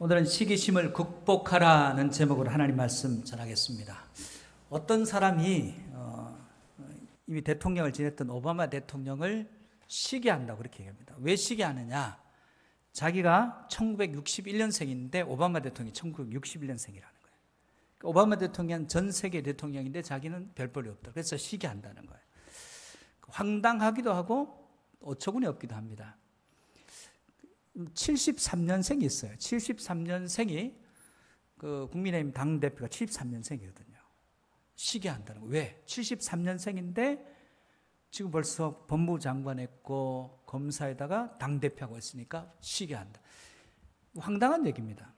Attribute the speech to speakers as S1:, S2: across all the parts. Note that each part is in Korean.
S1: 오늘은 시기심을 극복하라는 제목으로 하나님 말씀 전하겠습니다. 어떤 사람이 이미 대통령을 지냈던 오바마 대통령을 시기한다고 그렇게 얘기합니다. 왜 시기하느냐? 자기가 1961년생인데 오바마 대통령이 1961년생이라는 거예요. 오바마 대통령은 전 세계 대통령인데 자기는 별볼이 없다. 그래서 시기한다는 거예요. 황당하기도 하고 어처구니 없기도 합니다. 73년생이 있어요. 73년생이 그 국민의힘 당대표가 73년생이거든요. 시기한다는 거예요. 왜? 73년생인데 지금 벌써 법무부 장관 했고 검사에다가 당대표하고 있으니까 시기한다. 황당한 얘기입니다.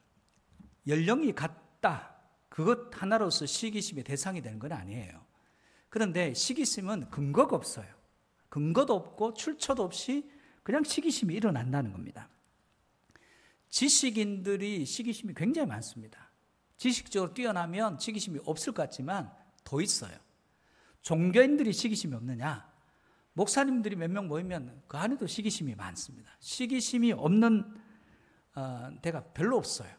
S1: 연령이 같다. 그것 하나로서 시기심의 대상이 되는 건 아니에요. 그런데 시기심은 근거가 없어요. 근거도 없고 출처도 없이 그냥 시기심이 일어난다는 겁니다. 지식인들이 시기심이 굉장히 많습니다. 지식적으로 뛰어나면 시기심이 없을 것 같지만 더 있어요. 종교인들이 시기심이 없느냐? 목사님들이 몇 명 모이면 그 안에도 시기심이 많습니다. 시기심이 없는 데가 별로 없어요.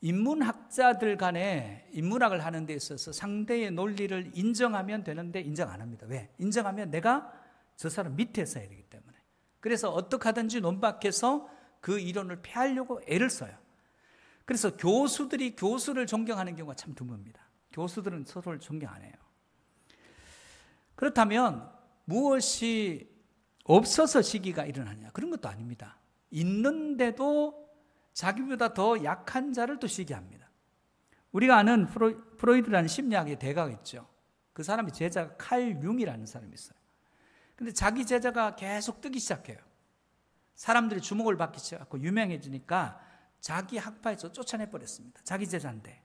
S1: 인문학자들 간에 인문학을 하는 데 있어서 상대의 논리를 인정하면 되는데 인정 안 합니다. 왜? 인정하면 내가 저 사람 밑에서 해야 되기 때문에. 그래서 어떻게 하든지 논박해서 그 이론을 폐하려고 애를 써요. 그래서 교수들이 교수를 존경하는 경우가 참 드뭅니다. 교수들은 서로를 존경 안 해요. 그렇다면 무엇이 없어서 시기가 일어나냐? 그런 것도 아닙니다. 있는데도 자기보다 더 약한 자를 또 시기합니다. 우리가 아는 프로이드라는 심리학의 대가가 있죠. 그 사람의 제자가 칼 융이라는 사람이 있어요. 근데 자기 제자가 계속 뜨기 시작해요. 사람들이 주목을 받기 시작하고 유명해지니까 자기 학파에서 쫓아내버렸습니다. 자기 제자인데.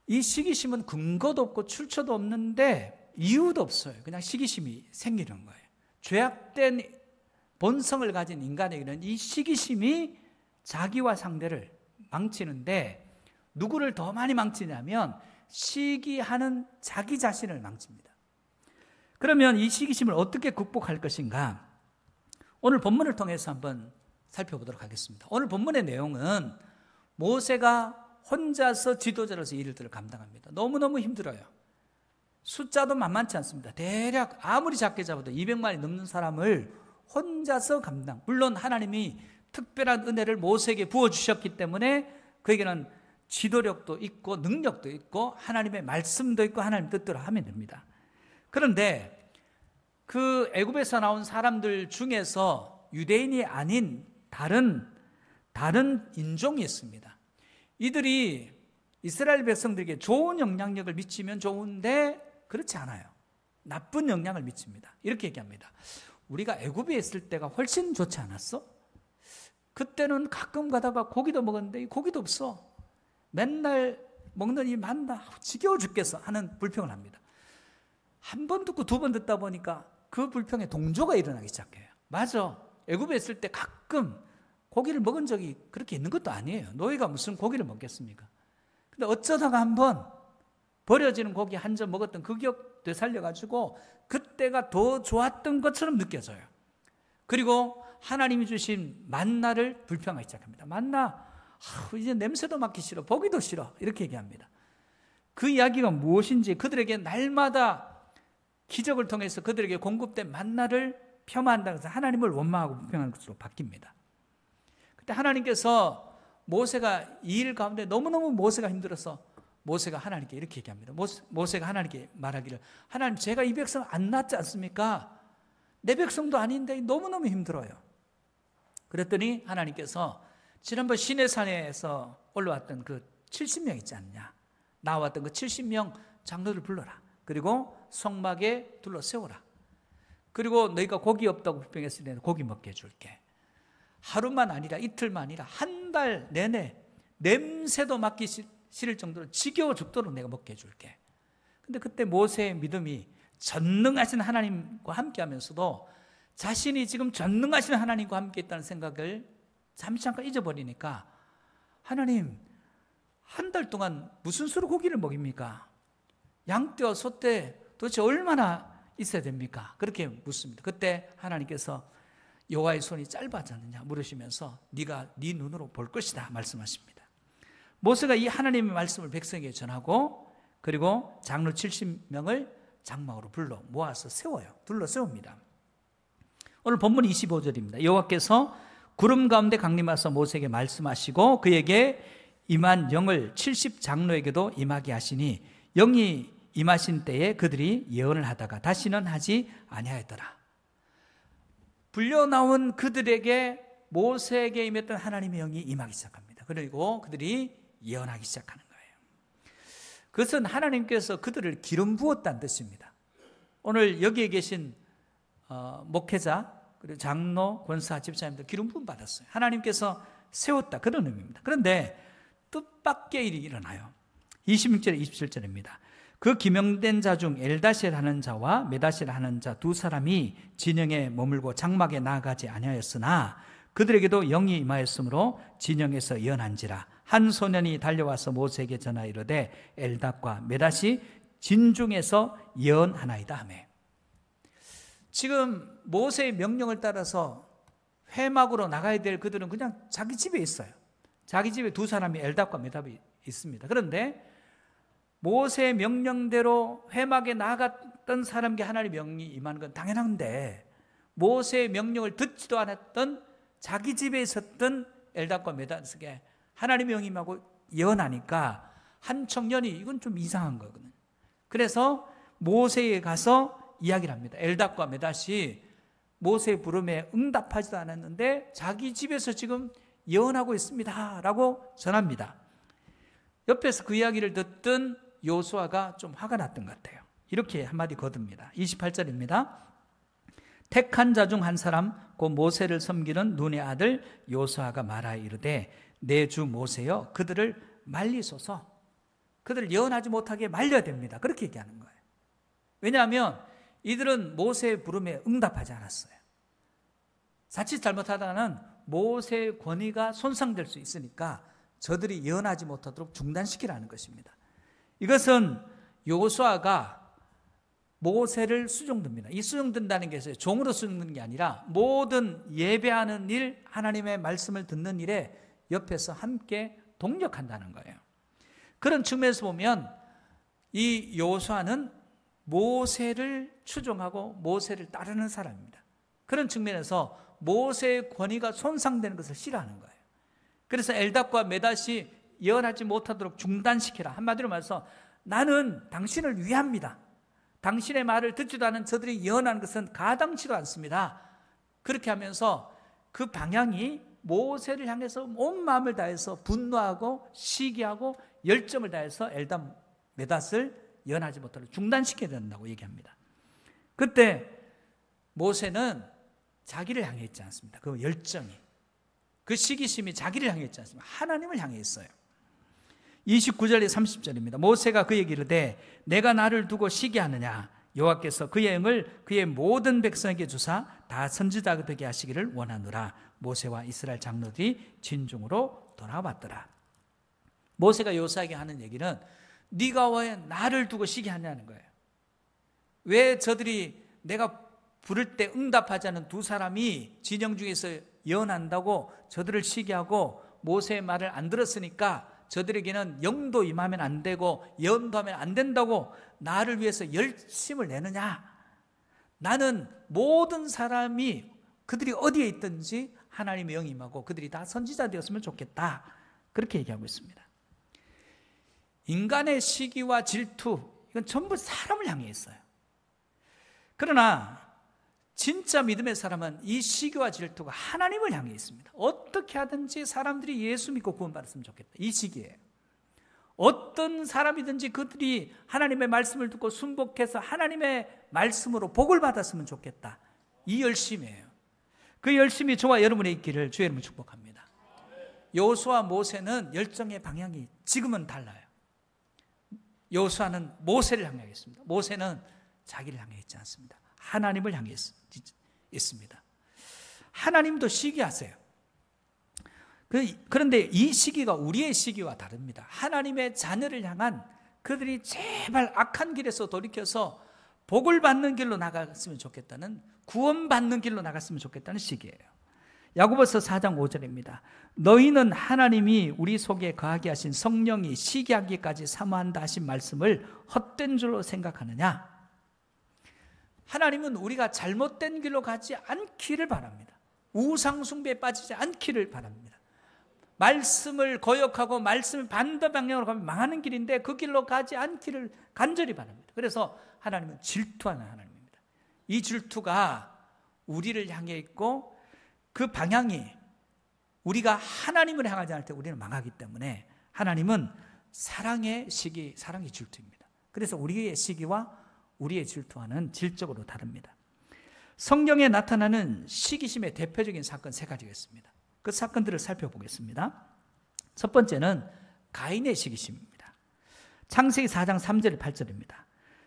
S1: 이 시기심은 근거도 없고 출처도 없는데 이유도 없어요. 그냥 시기심이 생기는 거예요. 죄악된 본성을 가진 인간에게는 이 시기심이 자기와 상대를 망치는데 누구를 더 많이 망치냐면 시기하는 자기 자신을 망칩니다. 그러면 이 시기심을 어떻게 극복할 것인가? 오늘 본문을 통해서 한번 살펴보도록 하겠습니다. 오늘 본문의 내용은 모세가 혼자서 지도자로서 일들을 감당합니다. 너무너무 힘들어요. 숫자도 만만치 않습니다. 대략 아무리 작게 잡아도 200만이 넘는 사람을 혼자서 감당. 물론 하나님이 특별한 은혜를 모세에게 부어주셨기 때문에 그에게는 지도력도 있고 능력도 있고 하나님의 말씀도 있고 하나님 뜻대로 하면 됩니다. 그런데 그 애굽에서 나온 사람들 중에서 유대인이 아닌 다른 인종이 있습니다. 이들이 이스라엘 백성들에게 좋은 영향력을 미치면 좋은데 그렇지 않아요. 나쁜 영향을 미칩니다. 이렇게 얘기합니다. 우리가 애굽에 있을 때가 훨씬 좋지 않았어? 그때는 가끔 가다가 고기도 먹었는데 고기도 없어. 맨날 먹는 이 만나 지겨워 죽겠어 하는 불평을 합니다. 한 번 듣고 두 번 듣다 보니까 그 불평에 동조가 일어나기 시작해요. 맞아. 애굽에 있을 때 가끔 고기를 먹은 적이 그렇게 있는 것도 아니에요. 너희가 무슨 고기를 먹겠습니까? 근데 어쩌다가 한번 버려지는 고기 한 점 먹었던 그 기억 되살려가지고 그때가 더 좋았던 것처럼 느껴져요. 그리고 하나님이 주신 만나를 불평하기 시작합니다. 만나, 이제 냄새도 맡기 싫어. 보기도 싫어. 이렇게 얘기합니다. 그 이야기가 무엇인지 그들에게 날마다 기적을 통해서 그들에게 공급된 만나를 폄하한다고 해서 하나님을 원망하고 불평하는 것으로 바뀝니다. 그때 하나님께서 모세가 이 일 가운데 너무너무 모세가 힘들어서 모세가 하나님께 이렇게 얘기합니다. 모세가 하나님께 말하기를 하나님 제가 이 백성 안 낳지 않습니까? 내 백성도 아닌데 너무너무 힘들어요. 그랬더니 하나님께서 지난번 시내산에서 올라왔던 그 70명 있지 않냐? 나왔던 그 70명 장로를 불러라. 그리고 성막에 둘러 세워라. 그리고 너희가 고기 없다고 불평했을 때 고기 먹게 해줄게. 하루만 아니라 이틀만 아니라 한 달 내내 냄새도 맡기 싫을 정도로 지겨워 죽도록 내가 먹게 해줄게. 근데 그때 모세의 믿음이 전능하신 하나님과 함께 하면서도 자신이 지금 전능하신 하나님과 함께 있다는 생각을 잠깐 잊어버리니까 하나님 한 달 동안 무슨 수로 고기를 먹입니까? 양떼와 소떼 도대체 얼마나 있어야 됩니까? 그렇게 묻습니다. 그때 하나님께서 여호와의 손이 짧아졌느냐 물으시면서 네가 네 눈으로 볼 것이다 말씀하십니다. 모세가 이 하나님의 말씀을 백성에게 전하고 그리고 장로 70명을 장막으로 불러 모아서 세워요. 둘러 세웁니다. 오늘 본문 25절입니다. 여호와께서 구름 가운데 강림하사 모세에게 말씀하시고 그에게 임한 영을 70장로에게도 임하게 하시니 영이 임하신 때에 그들이 예언을 하다가 다시는 하지 아니하였더라. 불려 나온 그들에게 모세에게 임했던 하나님의 영이 임하기 시작합니다. 그리고 그들이 예언하기 시작하는 거예요. 그것은 하나님께서 그들을 기름 부었다는 뜻입니다. 오늘 여기에 계신 목회자 그리고 장로, 권사, 집사님들 기름 부음 받았어요. 하나님께서 세웠다 그런 의미입니다. 그런데 뜻밖의 일이 일어나요. 26절에 27절입니다. 그 기명된 자 중 엘다실 하는 자와 메다실 하는 자 두 사람이 진영에 머물고 장막에 나아가지 아니하였으나 그들에게도 영이 임하였으므로 진영에서 예언한지라. 한 소년이 달려와서 모세에게 전하 이르되 엘닷과 메닷이 진중에서 예언하나이다 하매. 지금 모세의 명령을 따라서 회막으로 나가야 될 그들은 그냥 자기 집에 있어요. 자기 집에 두 사람이 엘닷과 메닷이 있습니다. 그런데 모세의 명령대로 회막에 나갔던 사람에게 하나님의 영이 임하는 건 당연한데 모세의 명령을 듣지도 않았던 자기 집에 있었던 엘닷과 메닷에게 하나님의 영이 임하고 예언하니까 한 청년이 이건 좀 이상한 거거든요. 그래서 모세에 가서 이야기를 합니다. 엘닷과 메닷이 모세의 부름에 응답하지도 않았는데 자기 집에서 지금 예언하고 있습니다 라고 전합니다. 옆에서 그 이야기를 듣던 요수아가 좀 화가 났던 것 같아요. 이렇게 한마디 거둡니다. 28절입니다. 택한 자 중 한 사람 곧 모세를 섬기는 눈의 아들 요수아가 말하여 이르되 내 주 모세여 그들을 말리소서. 그들을 예언하지 못하게 말려야 됩니다. 그렇게 얘기하는 거예요. 왜냐하면 이들은 모세의 부름에 응답하지 않았어요. 자칫 잘못하다가는 모세의 권위가 손상될 수 있으니까 저들이 예언하지 못하도록 중단시키라는 것입니다. 이것은 여호수아가 모세를 수종듭니다. 이 수종든다는 게 있어요. 종으로 수종드는 게 아니라 모든 예배하는 일, 하나님의 말씀을 듣는 일에 옆에서 함께 동력한다는 거예요. 그런 측면에서 보면 이 여호수아는 모세를 추종하고 모세를 따르는 사람입니다. 그런 측면에서 모세의 권위가 손상되는 것을 싫어하는 거예요. 그래서 엘닷과 메닷이 예언하지 못하도록 중단시키라. 한마디로 말해서 나는 당신을 위합니다. 당신의 말을 듣지도 않은 저들이 예언하는 것은 가당치도 않습니다. 그렇게 하면서 그 방향이 모세를 향해서 온 마음을 다해서 분노하고 시기하고 열정을 다해서 엘닷, 메닷을 예언하지 못하도록 중단시켜야 된다고 얘기합니다. 그때 모세는 자기를 향해 있지 않습니다. 그 열정이, 그 시기심이 자기를 향해 있지 않습니다. 하나님을 향해 있어요. 29절에 30절입니다. 모세가 그에게 이르되 내가 나를 두고 시기하느냐. 여호와께서 그의 영을 그의 모든 백성에게 주사 다 선지자가 되게 하시기를 원하노라. 모세와 이스라엘 장로들이 진중으로 돌아왔더라. 모세가 여호수아에게 하는 얘기는 네가 왜 나를 두고 시기하냐는 거예요. 왜 저들이 내가 부를 때 응답하지 않은 두 사람이 진영 중에서 예언한다고 저들을 시기하고 모세의 말을 안 들었으니까 저들에게는 영도 임하면 안 되고 예언도 하면 안 된다고 나를 위해서 열심을 내느냐. 나는 모든 사람이 그들이 어디에 있든지 하나님의 영이 임하고 그들이 다 선지자 되었으면 좋겠다. 그렇게 얘기하고 있습니다. 인간의 시기와 질투, 이건 전부 사람을 향해 있어요. 그러나 진짜 믿음의 사람은 이 시기와 질투가 하나님을 향해 있습니다. 어떻게 하든지 사람들이 예수 믿고 구원받았으면 좋겠다. 이 시기에 어떤 사람이든지 그들이 하나님의 말씀을 듣고 순복해서 하나님의 말씀으로 복을 받았으면 좋겠다. 이 열심이에요. 그 열심이 저와 여러분의 있기를 주의 이름으로 축복합니다. 여호수아와 모세는 열정의 방향이 지금은 달라요. 여호수아는 모세를 향해 있습니다. 모세는 자기를 향해 있지 않습니다. 하나님을 향해 있습니다. 하나님도 시기하세요. 그런데 이 시기가 우리의 시기와 다릅니다. 하나님의 자녀를 향한 그들이 제발 악한 길에서 돌이켜서 복을 받는 길로 나갔으면 좋겠다는, 구원받는 길로 나갔으면 좋겠다는 시기예요. 야고보서 4장 5절입니다. 너희는 하나님이 우리 속에 거하게 하신 성령이 시기하기까지 사모한다 하신 말씀을 헛된 줄로 생각하느냐? 하나님은 우리가 잘못된 길로 가지 않기를 바랍니다. 우상 숭배에 빠지지 않기를 바랍니다. 말씀을 거역하고 말씀을 반대 방향으로 가면 망하는 길인데 그 길로 가지 않기를 간절히 바랍니다. 그래서 하나님은 질투하는 하나님입니다. 이 질투가 우리를 향해 있고 그 방향이 우리가 하나님을 향하지 않을 때 우리는 망하기 때문에 하나님은 사랑의 시기, 사랑의 질투입니다. 그래서 우리의 시기와 우리의 질투와는 질적으로 다릅니다. 성경에 나타나는 시기심의 대표적인 사건 3가지가 있습니다. 그 사건들을 살펴보겠습니다. 첫 번째는 가인의 시기심입니다. 창세기 4장 3절 8절입니다.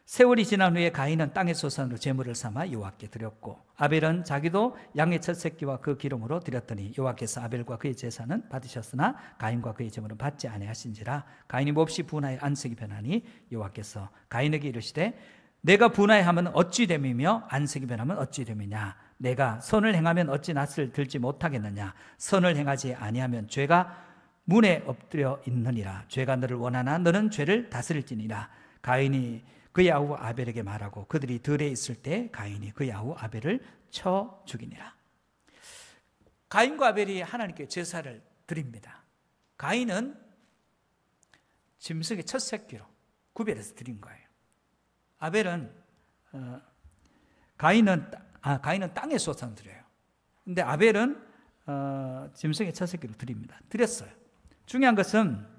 S1: 세월이 지난 후에 가인은 땅의 소산으로 제물을 삼아 여호와께 드렸고 아벨은 자기도 양의 첫 새끼와 그 기름으로 드렸더니 여호와께서 아벨과 그의 제사는 받으셨으나 가인과 그의 제물은 받지 아니하신지라. 가인이 몹시 분하여 안색이 변하니 여호와께서 가인에게 이르시되 내가 분하여하면 어찌 됨이며 안색이 변하면 어찌 됨이냐. 내가 선을 행하면 어찌 낯을 들지 못하겠느냐. 선을 행하지 아니하면 죄가 문에 엎드려 있느니라. 죄가 너를 원하나 너는 죄를 다스릴지니라. 가인이 그의 아우 아벨에게 말하고 그들이 들에 있을 때 가인이 그의 아우 아벨을 쳐 죽이니라. 가인과 아벨이 하나님께 제사를 드립니다. 가인은 짐승의 첫 새끼로 구별해서 드린 거예요. 아벨은 가인은 땅의 소산을 드려요. 근데 아벨은 짐승의 첫 새끼로 드립니다. 드렸어요. 중요한 것은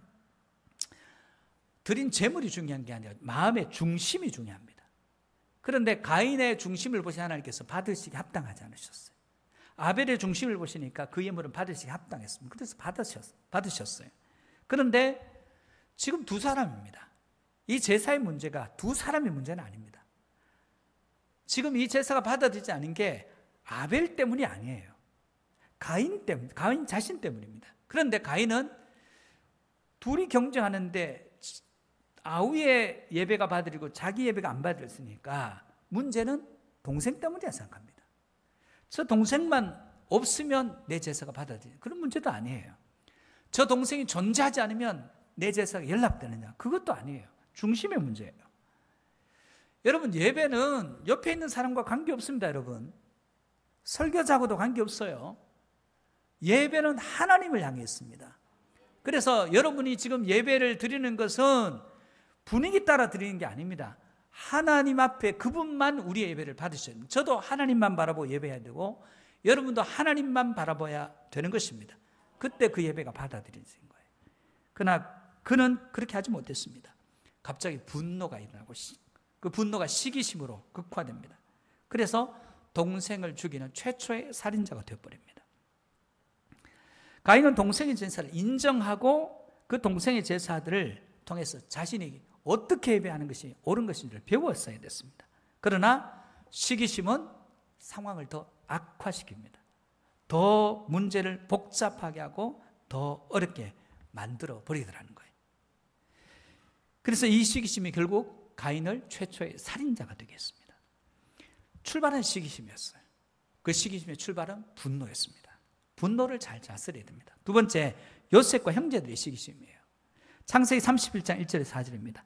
S1: 드린 재물이 중요한 게 아니라 마음의 중심이 중요합니다. 그런데 가인의 중심을 보시 하나님께서 받으시기 합당하지 않으셨어요. 아벨의 중심을 보시니까 그 예물은 받으시기 합당했습니다. 그래서 받으셨어요. 그런데 지금 두 사람입니다. 이 제사의 문제가 두 사람의 문제는 아닙니다. 지금 이 제사가 받아들이지 않은 게 아벨 때문이 아니에요. 가인 자신 때문입니다. 그런데 가인은 둘이 경쟁하는데 아우의 예배가 받아들이고 자기 예배가 안 받아들였으니까 문제는 동생 때문이라 생각합니다. 저 동생만 없으면 내 제사가 받아들이는 그런 문제도 아니에요. 저 동생이 존재하지 않으면 내 제사가 연락되느냐, 그것도 아니에요. 중심의 문제예요. 여러분, 예배는 옆에 있는 사람과 관계없습니다. 여러분, 설교자하고도 관계없어요. 예배는 하나님을 향해 있습니다. 그래서 여러분이 지금 예배를 드리는 것은 분위기 따라 드리는 게 아닙니다. 하나님 앞에 그분만 우리의 예배를 받으셔야 됩니다. 저도 하나님만 바라보고 예배해야 되고 여러분도 하나님만 바라봐야 되는 것입니다. 그때 그 예배가 받아들여진 거예요. 그러나 그는 그렇게 하지 못했습니다. 갑자기 분노가 일어나고 그 분노가 시기심으로 극화됩니다. 그래서 동생을 죽이는 최초의 살인자가 되어버립니다. 가인은 동생의 제사를 인정하고 그 동생의 제사들을 통해서 자신이 어떻게 예배하는 것이 옳은 것인지를 배웠어야 됐습니다. 그러나 시기심은 상황을 더 악화시킵니다. 더 문제를 복잡하게 하고 더 어렵게 만들어 버리더라는 거예요. 그래서 이 시기심이 결국 가인을 최초의 살인자가 되게 했습니다. 출발은 시기심이었어요. 그 시기심의 출발은 분노였습니다. 분노를 잘 다스려야 됩니다. 두 번째, 요셉과 형제들의 시기심이에요. 창세기 31장 1절에서 4절입니다.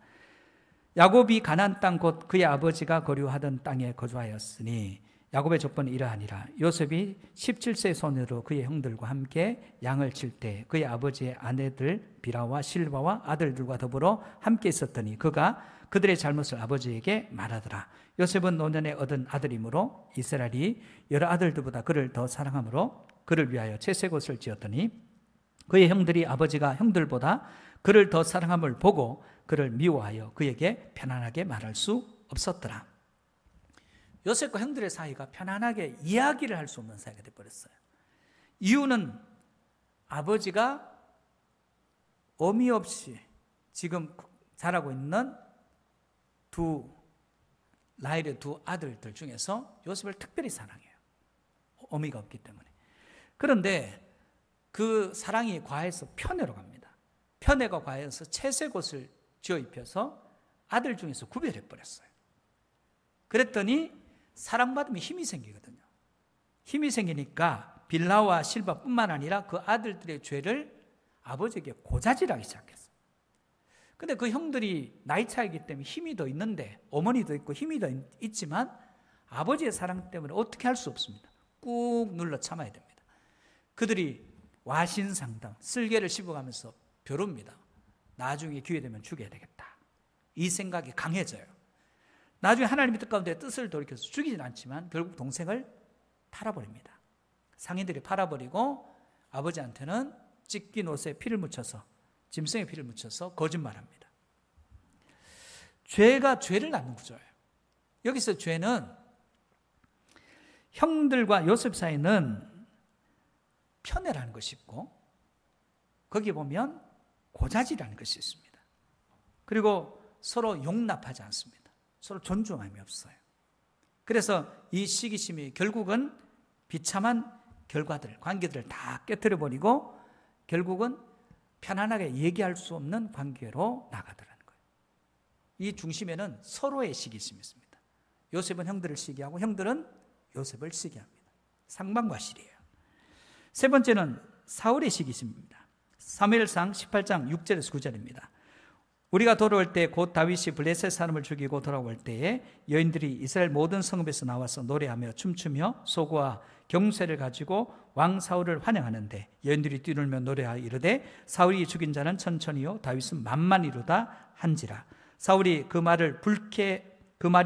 S1: 야곱이 가나안 땅 곧 그의 아버지가 거류하던 땅에 거주하였으니 야곱의 조건이 이러하니라. 요셉이 17세 손으로 그의 형들과 함께 양을 칠 때 그의 아버지의 아내들 비라와 실바와 아들들과 더불어 함께 있었더니 그가 그들의 잘못을 아버지에게 말하더라. 요셉은 노년에 얻은 아들이므로 이스라엘이 여러 아들들보다 그를 더 사랑하므로 그를 위하여 채색옷을 지었더니 그의 형들이 아버지가 형들보다 그를 더 사랑함을 보고 그를 미워하여 그에게 편안하게 말할 수 없었더라. 요셉과 형들의 사이가 편안하게 이야기를 할 수 없는 사이가 되어버렸어요. 이유는 아버지가 어미 없이 지금 자라고 있는 라헬의 두 아들들 중에서 요셉을 특별히 사랑해요. 어미가 없기 때문에. 그런데 그 사랑이 과해서 편애로 갑니다. 편애가 과해서 채색 옷을 지어 입혀서 아들 중에서 구별해 버렸어요. 그랬더니 사랑받으면 힘이 생기거든요. 힘이 생기니까 빌하와 실바뿐만 아니라 그 아들들의 죄를 아버지에게 고자질하기 시작했어요. 근데 그 형들이 나이 차이기 때문에 힘이 더 있는데, 어머니도 있고 힘이 더 있지만 아버지의 사랑 때문에 어떻게 할 수 없습니다. 꾹 눌러 참아야 됩니다. 그들이 와신상담, 쓸개를 씹어가면서 벼릅니다. 나중에 기회 되면 죽여야 되겠다. 이 생각이 강해져요. 나중에 하나님의 뜻 가운데 뜻을 돌이켜서 죽이진 않지만 결국 동생을 팔아버립니다. 상인들이 팔아버리고 아버지한테는 찢긴 옷에 피를 묻혀서, 짐승의 피를 묻혀서 거짓말합니다. 죄가 죄를 낳는 구조예요. 여기서 죄는 형들과 요셉 사이는 편애라는 것이 있고, 거기 보면 고자질이라는 것이 있습니다. 그리고 서로 용납하지 않습니다. 서로 존중함이 없어요. 그래서 이 시기심이 결국은 비참한 결과들, 관계들을 다 깨뜨려버리고 결국은 편안하게 얘기할 수 없는 관계로 나가더라는 거예요. 이 중심에는 서로의 시기심이 있습니다. 요셉은 형들을 시기하고 형들은 요셉을 시기합니다. 상반과실이에요. 세 번째는 사울의 시기심입니다. 사무엘상 18장 6절에서 9절입니다. 우리가 돌아올 때 곧 다윗이 블레셋 사람을 죽이고 돌아올 때에 여인들이 이스라엘 모든 성읍에서 나와서 노래하며 춤추며 소고와 경쇠를 가지고 왕 사울을 환영하는데 여인들이 뛰놀며 노래하여 이르되 사울이 죽인 자는 천천히요 다윗은 만만이로다 한지라. 사울이 그 말이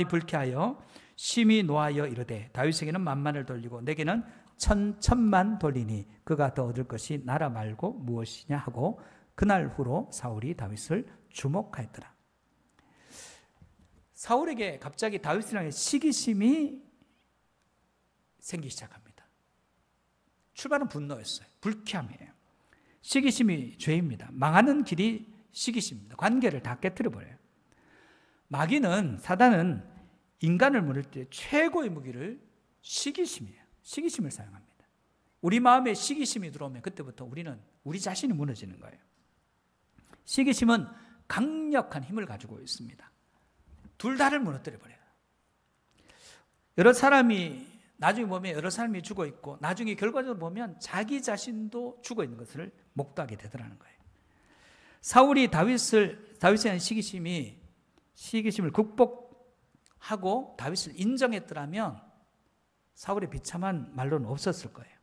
S1: 불쾌하여 심히 노하여 이르되 다윗에게는 만만을 돌리고 내게는 천만 돌리니 그가 더 얻을 것이 나라 말고 무엇이냐 하고 그날 후로 사울이 다윗을 주목하였더라. 사울에게 갑자기 다윗을 향해 시기심이 생기기 시작합니다. 출발은 분노였어요. 불쾌함이에요. 시기심이 죄입니다. 망하는 길이 시기심입니다. 관계를 다 깨뜨려버려요. 마귀는, 사단은 인간을 무를 때 최고의 무기를 시기심이에요. 시기심을 사용합니다. 우리 마음에 시기심이 들어오면 그때부터 우리는 우리 자신이 무너지는 거예요. 시기심은 강력한 힘을 가지고 있습니다. 둘 다를 무너뜨려 버려요. 여러 사람이 나중에 보면 여러 사람이 죽어 있고 나중에 결과적으로 보면 자기 자신도 죽어 있는 것을 목도하게 되더라는 거예요. 사울이 다윗에 대한 시기심을 극복하고 다윗을 인정했더라면 사울의 비참한 말로는 없었을 거예요.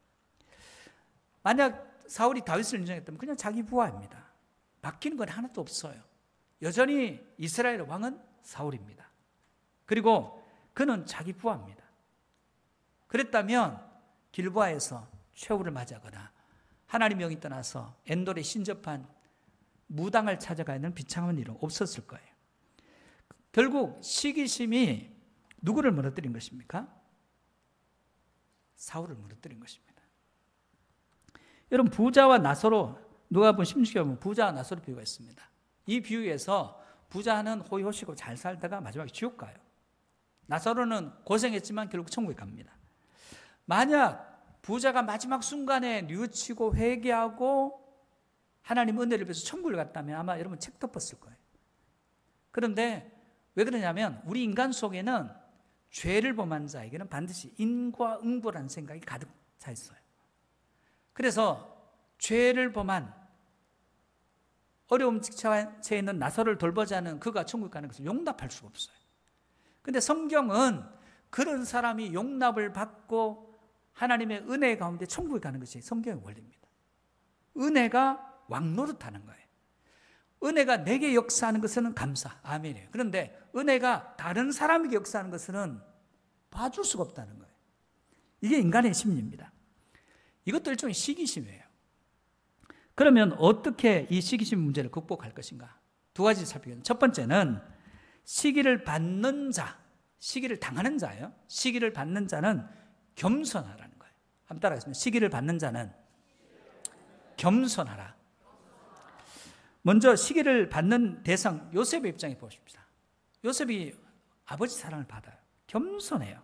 S1: 만약 사울이 다윗을 인정했다면 그냥 자기 부하입니다. 바뀌는 건 하나도 없어요. 여전히 이스라엘의 왕은 사울입니다. 그리고 그는 자기 부하입니다. 그랬다면 길보아에서 최후를 맞이하거나 하나님의 영이 떠나서 엔돌에 신접한 무당을 찾아가는 비참한 일은 없었을 거예요. 결국 시기심이 누구를 무너뜨린 것입니까? 사울을 무너뜨린 것입니다. 여러분, 부자와 나사로, 누가복음 16장에 보면 부자와 나사로 비유가 있습니다. 이 비유에서 부자는 호의호식으로 잘 살다가 마지막에 지옥 가요. 나사로는 고생했지만 결국 천국에 갑니다. 만약 부자가 마지막 순간에 뉘우치고 회개하고 하나님 은혜를 입어서 천국을 갔다면 아마 여러분 책 덮었을 거예요. 그런데 왜 그러냐면 우리 인간 속에는 죄를 범한 자에게는 반드시 인과 응보라는 생각이 가득 차 있어요. 그래서 죄를 범한 어려움 처해 있는 나사로를 돌보지 않은 그가 천국 가는 것을 용납할 수가 없어요. 그런데 성경은 그런 사람이 용납을 받고 하나님의 은혜 가운데 천국에 가는 것이 성경의 원리입니다. 은혜가 왕노릇하는 거예요. 은혜가 내게 역사하는 것은 감사, 아멘이에요. 그런데 은혜가 다른 사람에게 역사하는 것은 봐줄 수가 없다는 거예요. 이게 인간의 심리입니다. 이것도 일종의 시기심이에요. 그러면 어떻게 이 시기심 문제를 극복할 것인가? 두 가지 살피겠습니다. 첫 번째는 시기를 받는 자, 시기를 당하는 자예요. 시기를 받는 자는 겸손하라는 거예요. 한번 따라하겠습니다. 시기를 받는 자는 겸손하라. 먼저 시기를 받는 대상 요셉의 입장에 보십시다. 요셉이 아버지 사랑을 받아요. 겸손해요.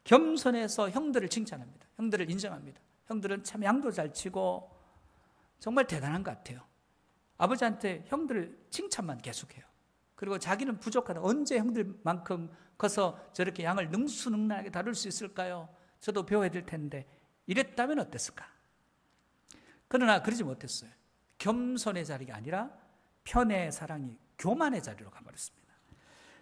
S1: 겸손해서 형들을 칭찬합니다. 형들을 인정합니다. 형들은 참 양도 잘 치고 정말 대단한 것 같아요. 아버지한테 형들을 칭찬만 계속해요. 그리고 자기는 부족하다. 언제 형들만큼 커서 저렇게 양을 능수능란하게 다룰 수 있을까요? 저도 배워야 될 텐데. 이랬다면 어땠을까? 그러나 그러지 못했어요. 겸손의 자리가 아니라 편의 사랑이 교만의 자리로 가버렸습니다.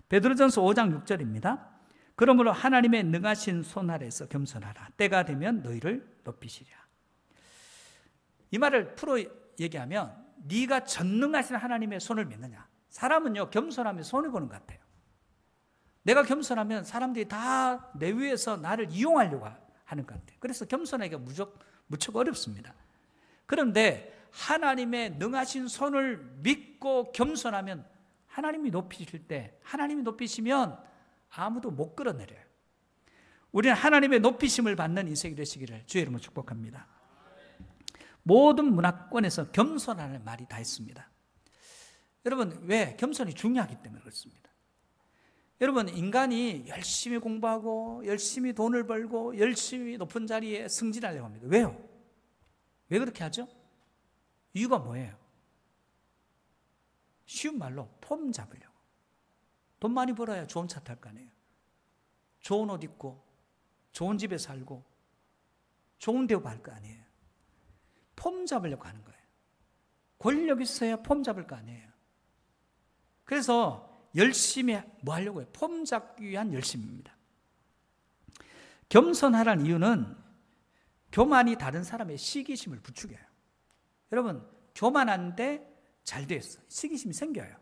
S1: 베드로전서 5장 6절입니다. 그러므로 하나님의 능하신 손 아래에서 겸손하라. 때가 되면 너희를 높이시리라. 이 말을 풀어 얘기하면 네가 전능하신 하나님의 손을 믿느냐? 사람은요, 겸손하면 손해보는 것 같아요. 내가 겸손하면 사람들이 다 내 위에서 나를 이용하려고 하는 것 같아요. 그래서 겸손하기가 무척 어렵습니다. 그런데 하나님의 능하신 손을 믿고 겸손하면 하나님이 높이실 때, 하나님이 높이시면 아무도 못 끌어내려요. 우리는 하나님의 높이심을 받는 인생이 되시기를 주의 이름으로 축복합니다. 모든 문화권에서 겸손하는 말이 다 있습니다. 여러분, 왜? 겸손이 중요하기 때문에 그렇습니다. 여러분, 인간이 열심히 공부하고 열심히 돈을 벌고 열심히 높은 자리에 승진하려고 합니다. 왜요? 왜 그렇게 하죠? 이유가 뭐예요? 쉬운 말로 폼 잡으려고. 돈 많이 벌어야 좋은 차 탈 거 아니에요. 좋은 옷 입고 좋은 집에 살고 좋은 대우받을 할 거 아니에요. 폼 잡으려고 하는 거예요. 권력 있어야 폼 잡을 거 아니에요. 그래서 열심히 뭐 하려고 해요? 폼 잡기 위한 열심입니다. 겸손하라는 이유는 교만이 다른 사람의 시기심을 부추겨요. 여러분, 교만한데 잘 됐어. 시기심이 생겨요.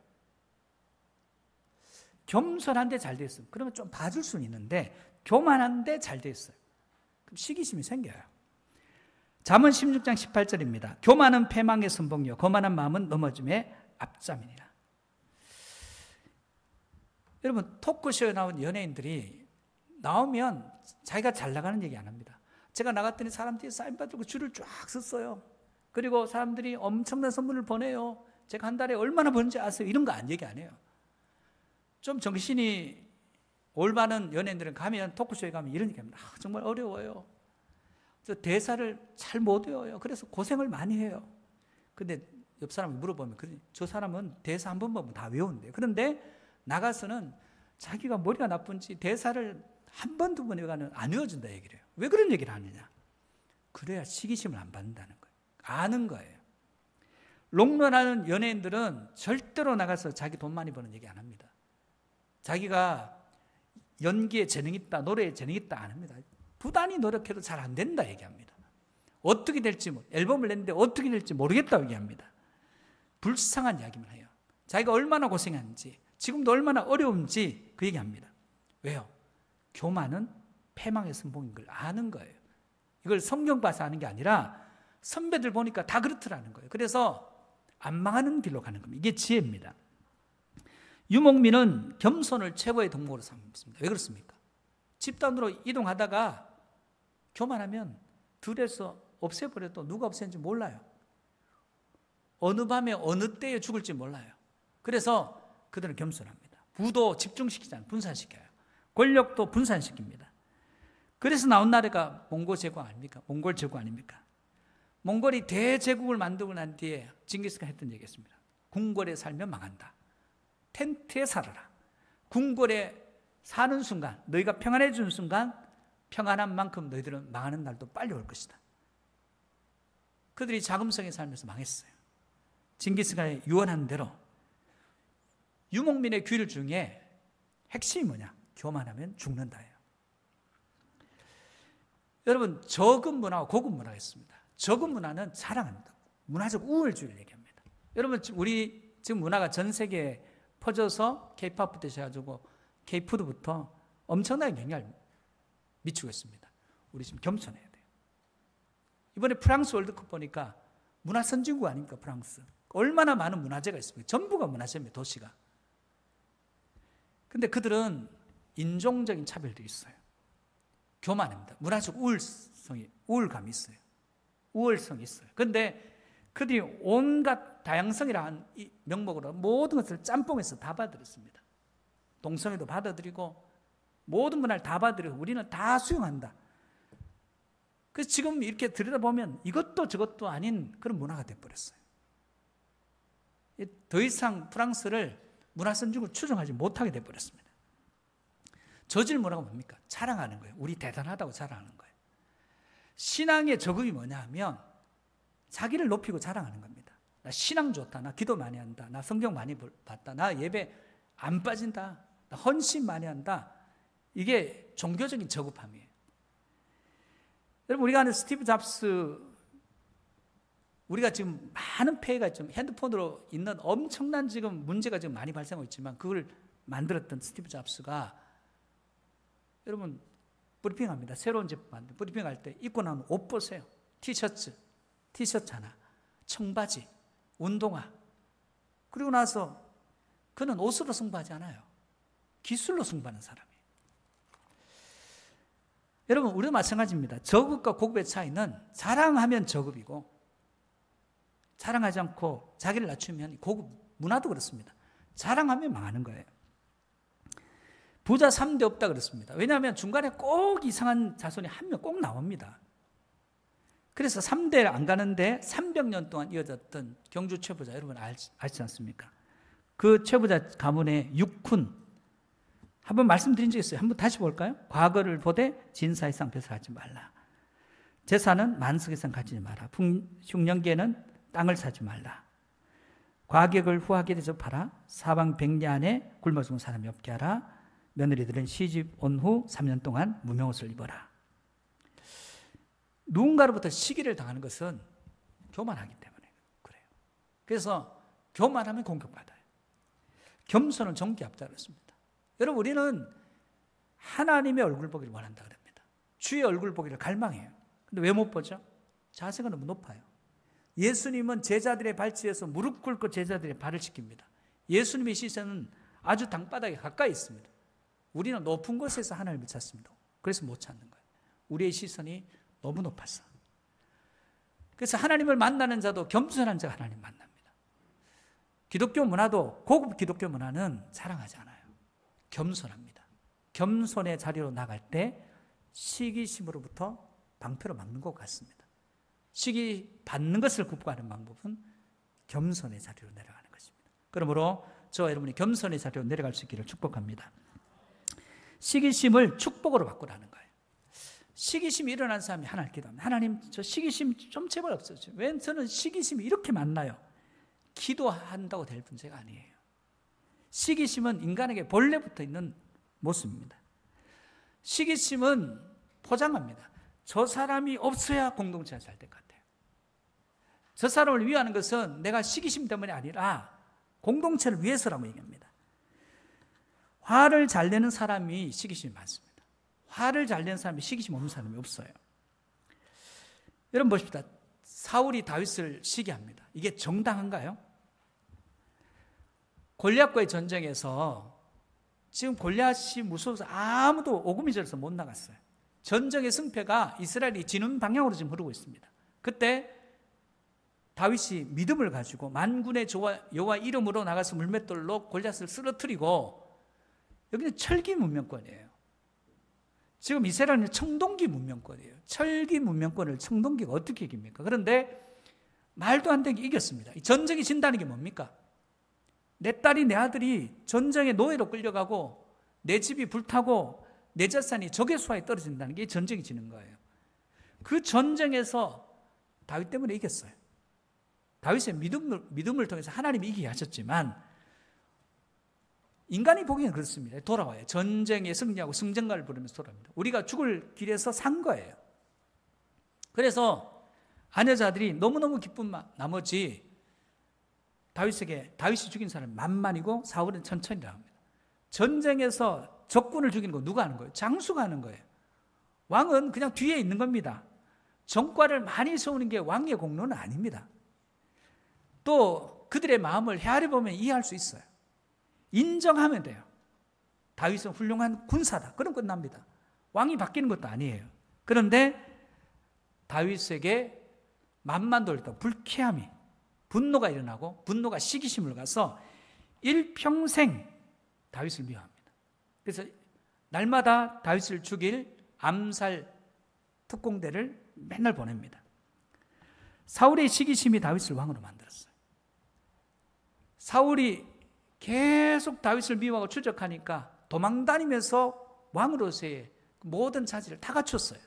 S1: 겸손한데 잘 됐어요. 그러면 좀 봐줄 수는 있는데 교만한데 잘 됐어요. 그럼 시기심이 생겨요. 잠언 16장 18절입니다. 교만은 패망의 선봉이요 거만한 마음은 넘어짐의 앞잠이니라. 여러분, 토크쇼에 나온 연예인들이 나오면 자기가 잘 나가는 얘기 안 합니다. 제가 나갔더니 사람들이 사인 받으고 줄을 쫙 섰어요. 그리고 사람들이 엄청난 선물을 보내요. 제가 한 달에 얼마나 버는지 아세요? 이런 거 얘기 안 해요. 좀 정신이 올바른 연예인들은 가면, 토크쇼에 가면 이런 얘기 합니다. 정말 어려워요. 저 대사를 잘 못 외워요. 그래서 고생을 많이 해요. 근데 옆 사람이 물어보면, 저 사람은 대사 한 번 보면 다 외운대요. 그런데 나가서는 자기가 머리가 나쁜지 대사를 한 번, 두 번 외우면 안 외워준다 얘기를 해요. 왜 그런 얘기를 하느냐? 그래야 시기심을 안 받는다는 거예요. 아는 거예요. 롱런하는 연예인들은 절대로 나가서 자기 돈 많이 버는 얘기 안 합니다. 자기가 연기에 재능이 있다, 노래에 재능이 있다 안 합니다. 부단히 노력해도 잘 안 된다 얘기합니다. 어떻게 될지, 앨범을 냈는데 어떻게 될지 모르겠다고 얘기합니다. 불쌍한 이야기만 해요. 자기가 얼마나 고생하는지, 지금도 얼마나 어려운지 그 얘기합니다. 왜요? 교만은 패망의 선봉인 걸 아는 거예요. 이걸 성경 봐서 아는 게 아니라 선배들 보니까 다 그렇더라는 거예요. 그래서 안 망하는 길로 가는 겁니다. 이게 지혜입니다. 유목민은 겸손을 최고의 덕목으로 삼습니다. 왜 그렇습니까? 집단으로 이동하다가 교만하면 들에서 없애버려도 누가 없애는지 몰라요. 어느 밤에 어느 때에 죽을지 몰라요. 그래서 그들은 겸손합니다. 부도 집중시키잖아요. 분산시켜요. 권력도 분산시킵니다. 그래서 나온 나라가 몽골 제국 아닙니까? 몽골 제국 아닙니까? 몽골이 대제국을 만들고 난 뒤에 징기스칸 했던 얘기였습니다. 궁궐에 살면 망한다. 텐트에 살아라. 궁궐에 사는 순간, 너희가 평안해지는 순간 평안한 만큼 너희들은 망하는 날도 빨리 올 것이다. 그들이 자금성에 살면서 망했어요. 징기스칸이 유언한 대로 유목민의 규율 중에 핵심이 뭐냐? 교만하면 죽는다예요. 여러분, 저급 문화와 고급 문화가 있습니다. 저급 문화는 자랑합니다. 문화적 우월주의를 얘기합니다. 여러분, 우리 지금 문화가 전 세계에 퍼져서 K-팝부터 시작해가지고 K-푸드부터 엄청나게 영향을 미치고 있습니다. 우리 지금 겸손해야 돼요. 이번에 프랑스 월드컵 보니까 문화 선진국 아닙니까? 프랑스. 얼마나 많은 문화재가 있습니까? 전부가 문화재입니다. 도시가. 근데 그들은 인종적인 차별도 있어요. 교만합니다. 문화적 우월감이 있어요. 우월성이 있어요. 그런데 그들이 온갖 다양성이라는 명목으로 모든 것을 짬뽕해서 다 받아들였습니다. 동성애도 받아들이고 모든 문화를 다 받아들이고 우리는 다 수용한다. 그래서 지금 이렇게 들여다보면 이것도 저것도 아닌 그런 문화가 돼버렸어요. 더 이상 프랑스를 문화선진국을 추종하지 못하게 돼버렸습니다. 저질문화가 뭡니까? 자랑하는 거예요. 우리 대단하다고 자랑하는 거예요. 신앙의 적응이 뭐냐 하면 자기를 높이고 자랑하는 겁니다. 나 신앙 좋다. 나 기도 많이 한다. 나 성경 많이 봤다. 나 예배 안 빠진다. 나 헌신 많이 한다. 이게 종교적인 저급함이에요. 여러분, 우리가 아는 스티브 잡스, 우리가 지금 많은 폐해가 좀 핸드폰으로 있는 엄청난 지금 문제가 지금 많이 발생하고 있지만 그걸 만들었던 스티브 잡스가 여러분 브리핑합니다. 새로운 제품 만들 브리핑할 때 입고 나면 옷 보세요. 티셔츠 하나, 청바지, 운동화. 그리고 나서 그는 옷으로 승부하지 않아요. 기술로 승부하는 사람이에요. 여러분, 우리도 마찬가지입니다. 저급과 고급의 차이는 자랑하면 저급이고 자랑하지 않고 자기를 낮추면 고급. 문화도 그렇습니다. 자랑하면 망하는 거예요. 부자 3대 없다 그렇습니다. 왜냐하면 중간에 꼭 이상한 자손이 한 명 꼭 나옵니다. 그래서 3대를 안 가는데 300년 동안 이어졌던 경주 최부자, 여러분 아시지 않습니까? 그 최부자 가문의 육훈, 한번 말씀드린 적이 있어요. 한번 다시 볼까요? 과거를 보되 진사이상 배설하지 말라. 재산은 만석이상 가지지 마라. 흉년기에는 땅을 사지 말라. 과객을 후하게 대접하라. 사방 백리 안에 굶어 죽은 사람이 없게 하라. 며느리들은 시집 온 후 3년 동안 무명옷을 입어라. 누군가로부터 시기를 당하는 것은 교만하기 때문에 그래요. 그래서 교만하면 공격받아요. 겸손은 정기 앞다 그렇습니다. 여러분, 우리는 하나님의 얼굴 보기를 원한다 그럽니다. 주의 얼굴 보기를 갈망해요. 근데 왜 못 보죠? 자세가 너무 높아요. 예수님은 제자들의 발치에서 무릎 꿇고 제자들의 발을 씻깁니다. 예수님의 시선은 아주 땅바닥에 가까이 있습니다. 우리는 높은 곳에서 하나님을 찾습니다. 그래서 못 찾는 거예요. 우리의 시선이 너무 높아서. 그래서 하나님을 만나는 자도 겸손한 자가 하나님 만납니다. 기독교 문화도, 고급 기독교 문화는 자랑하지 않아요. 겸손합니다. 겸손의 자리로 나갈 때 시기심으로부터 방패로 막는 것 같습니다. 시기 받는 것을 굽고하는 방법은 겸손의 자리로 내려가는 것입니다. 그러므로 저와 여러분이 겸손의 자리로 내려갈 수 있기를 축복합니다. 시기심을 축복으로 바꾸라는 거예요. 시기심이 일어난 사람이 하나님 기도합니다. 하나님, 저 시기심 좀 제발 없어져요. 왜 저는 시기심이 이렇게 많나요? 기도한다고 될 문제가 아니에요. 시기심은 인간에게 본래부터 있는 모습입니다. 시기심은 포장합니다. 저 사람이 없어야 공동체가 잘 될 것 같아요. 저 사람을 위하는 것은 내가 시기심 때문이 아니라 공동체를 위해서라고 얘기합니다. 화를 잘 내는 사람이 시기심이 많습니다. 화를 잘 내는 사람이 시기심 없는 사람이 없어요. 여러분 보십시다. 사울이 다윗을 시기합니다. 이게 정당한가요? 골리앗과의 전쟁에서 지금 골리앗이 무서워서 아무도 오금이절에서 못 나갔어요. 전쟁의 승패가 이스라엘이 지는 방향으로 지금 흐르고 있습니다. 그때 다윗이 믿음을 가지고 만군의 여호와 이름으로 나가서 물맷돌로 골리앗을 쓰러뜨리고, 여기는 철기 문명권이에요. 지금 이스라엘은 청동기 문명권이에요. 철기 문명권을 청동기가 어떻게 이깁니까? 그런데 말도 안 되게 이겼습니다. 전쟁이 진다는 게 뭡니까? 내 딸이 내 아들이 전쟁의 노예로 끌려가고 내 집이 불타고 내 재산이 적의 수하에 떨어진다는 게 전쟁이 지는 거예요. 그 전쟁에서 다윗 때문에 이겼어요. 다윗의 믿음을 통해서 하나님이 이기게 하셨지만 인간이 보기에는 그렇습니다. 돌아와요. 전쟁에 승리하고 승전가를 부르면서 돌아옵니다. 우리가 죽을 길에서 산 거예요. 그래서 아내자들이 너무너무 기쁜 나머지 다윗이 죽인 사람이 만만이고 사울은 천천히라고 합니다. 전쟁에서 적군을 죽이는 거 누가 하는 거예요? 장수가 하는 거예요. 왕은 그냥 뒤에 있는 겁니다. 정과를 많이 세우는 게 왕의 공로는 아닙니다. 또 그들의 마음을 헤아려 보면 이해할 수 있어요. 인정하면 돼요. 다윗은 훌륭한 군사다. 그럼 끝납니다. 왕이 바뀌는 것도 아니에요. 그런데 다윗에게 만만 돌렸다고 불쾌함이, 분노가 일어나고 분노가 시기심을 가서 일평생 다윗을 미워합니다. 그래서 날마다 다윗을 죽일 암살 특공대를 맨날 보냅니다. 사울의 시기심이 다윗을 왕으로 만들었어요. 사울이 계속 다윗을 미워하고 추적하니까 도망다니면서 왕으로서의 모든 자질을 다 갖췄어요.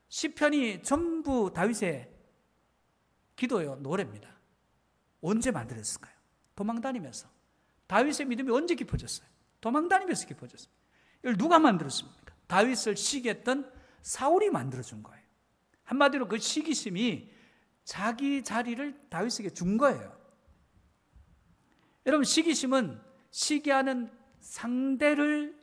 S1: 시편이 전부 다윗의 기도요, 노래입니다. 언제 만들었을까요? 도망다니면서. 다윗의 믿음이 언제 깊어졌어요? 도망다니면서 깊어졌습니다. 이걸 누가 만들었습니까? 다윗을 시기했던 사울이 만들어준 거예요. 한마디로 그 시기심이 자기 자리를 다윗에게 준 거예요. 여러분, 시기심은 시기하는 상대를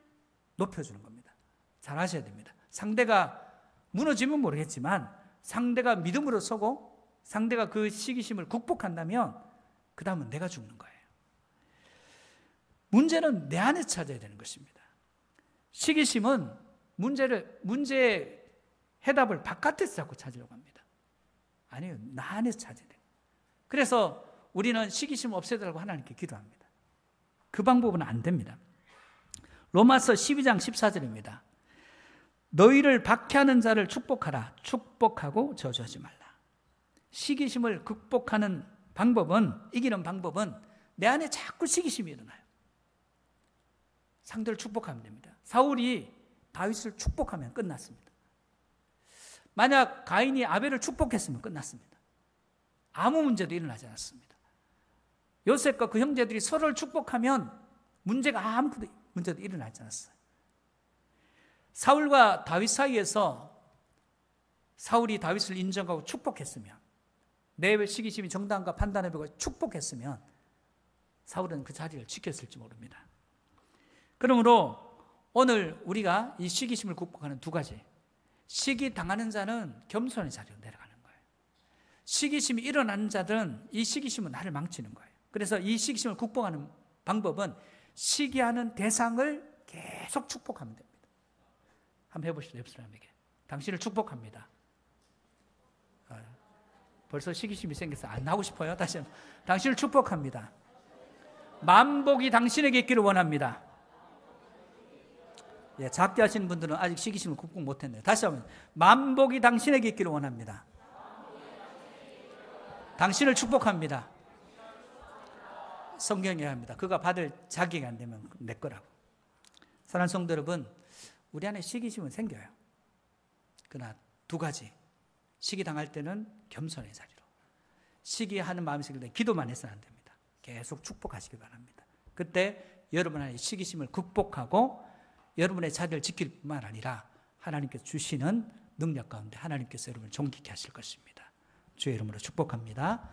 S1: 높여주는 겁니다. 잘 아셔야 됩니다. 상대가 무너지면 모르겠지만 상대가 믿음으로 서고 상대가 그 시기심을 극복한다면 그 다음은 내가 죽는 거예요. 문제는 내 안에 찾아야 되는 것입니다. 시기심은 문제의 해답을 바깥에서 자꾸 찾으려고 합니다. 아니요, 나 안에서 찾아야 돼요. 그래서 우리는 시기심을 없애달라고 하나님께 기도합니다. 그 방법은 안 됩니다. 로마서 12장 14절입니다. 너희를 박해하는 자를 축복하라. 축복하고 저주하지 말라. 시기심을 극복하는 방법은, 이기는 방법은 내 안에 자꾸 시기심이 일어나요. 상대를 축복하면 됩니다. 사울이 다윗을 축복하면 끝났습니다. 만약 가인이 아벨을 축복했으면 끝났습니다. 아무 문제도 일어나지 않았습니다. 요셉과 그 형제들이 서로를 축복하면 아무 문제도 일어나지 않았어요. 사울과 다윗 사이에서 사울이 다윗을 인정하고 축복했으면, 내 시기심이 정당과 판단해 보고 축복했으면 사울은 그 자리를 지켰을지 모릅니다. 그러므로 오늘 우리가 이 시기심을 극복하는 두 가지, 시기 당하는 자는 겸손의 자리로 내려가는 거예요. 시기심이 일어나는 자들은 이 시기심은 나를 망치는 거예요. 그래서 이 시기심을 극복하는 방법은 시기하는 대상을 계속 축복하면 됩니다. 한번 해보시죠. 옆 사람에게. 당신을 축복합니다. 벌써 시기심이 생겨서 안 하고 싶어요. 다시 한번. 당신을 축복합니다. 만복이 당신에게 있기를 원합니다. 예, 작게 하시는 분들은 아직 시기심을 극복 못했네요. 다시 한번. 만복이 당신에게 있기를 원합니다. 당신을 축복합니다. 성경이 합니다. 그가 받을 자격이 안 되면 내 거라고. 사랑하는 성도 여러분, 우리 안에 시기심은 생겨요. 그러나 두 가지. 시기 당할 때는 겸손의 자리로. 시기하는 마음이 생길 때 기도만 해서는 안 됩니다. 계속 축복하시기 바랍니다. 그때 여러분 안에 시기심을 극복하고 여러분의 자리를 지킬 뿐만 아니라 하나님께서 주시는 능력 가운데 하나님께서 여러분을 존귀케 하실 것입니다. 주의 이름으로 축복합니다.